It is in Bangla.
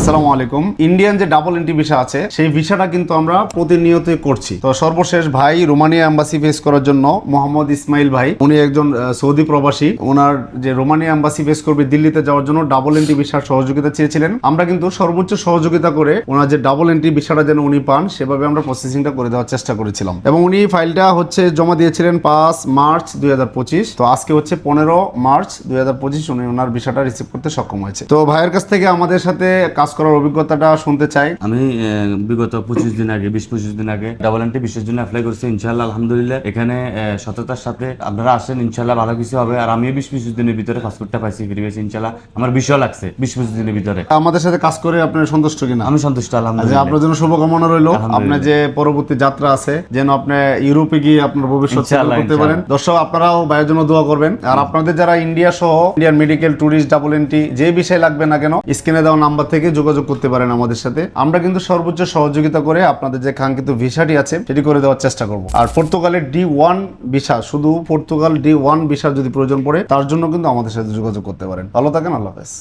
আসসালামু আলাইকুম। ইন্ডিয়ান যে ডাবল এন্ট্রি ভিসা আছে সেই ভিসাটা কিন্তু আমরা প্রতিনিয়তই করছি। তো সর্বশেষ ভাই রোমানিয়া এম্বাসি ফেস করার জন্য মোহাম্মদ ইসমাইল ভাই, উনি একজন সৌদি প্রবাসী, ওনার যে রোমানিয়া এম্বাসি ফেস করবে দিল্লিতে যাওয়ার জন্য ডাবল এন্ট্রি ভিসার সহযোগিতা চেয়েছিলেন। আমরা কিন্তু সর্বোচ্চ সহযোগিতা করে ওনার যে ডাবল এন্ট্রি ভিসাটা যেন উনি পান সেভাবে আমরা প্রসেসিংটা করে দেওয়ার চেষ্টা করেছিলাম এবং উনি ফাইলটা জমা দিয়েছিলেন 5 মার্চ 2025। তো আজকে 15 মার্চ 2025 উনি ওনার ভিসাটা রিসিভ করতে সক্ষম হয়েছে। তো ভাইয়ের কাছ থেকে আমাদের সাথে কাজ করার অভিজ্ঞতাটা শুনতে চাই। আমি বিগত 25 দিন আগে 20-25 দিন আগে ডাবল এন্ট্রি ভিসার জন্য অ্যাপ্লাই করছি। ইনশাআল্লাহ আলহামদুলিল্লাহ এখানে সততার সাথে আপনারা আসেন, ইনশাআল্লাহ ভালো কিছু হবে। আর আমি 20-25 দিনের ভিতরে পাসপোর্টটা পাইছি, ফিরে পেয়েছি ইনশাআল্লাহ। আমার বিষয় লাগছে 20-25 দিনের ভিতরে। আমাদের সাথে কাজ করে আপনি সন্তুষ্ট কিনা? আমি সন্তুষ্ট আলহামদুলিল্লাহ। আপনার জন্য শুভকামনা রইল। আপনার যে পরবর্তী যাত্রা আছে যেন আপনি ইউরোপে গিয়ে আপনার ভবিষ্যৎ সেটেল করতে পারেন। দর্শক আপনারাও ভাইয়ের জন্য দোয়া করবেন। আর আপনাদের যারা ইন্ডিয়া সহ Indian medical, tourist, double entry যে বিষয় লাগবে না কেন স্ক্রিনে দেওয়া নাম্বার থেকে যোগাযোগ করতে পারেন আমাদের সাথে। আমরা কিন্তু সর্বোচ্চ সহযোগিতা করে আপনাদের যে কাঙ্ক্ষিত ভিসাটি আছে সেটি করে দেওয়ার চেষ্টা করব। আর পর্তুগালের D1 ভিসা, শুধু পর্তুগাল D1 ভিসার যদি প্রয়োজন পড়ে তার জন্য কিন্তু আমাদের সাথে যোগাযোগ করতে পারেন। ভালো থাকেন, আল্লাহ হাফেজ।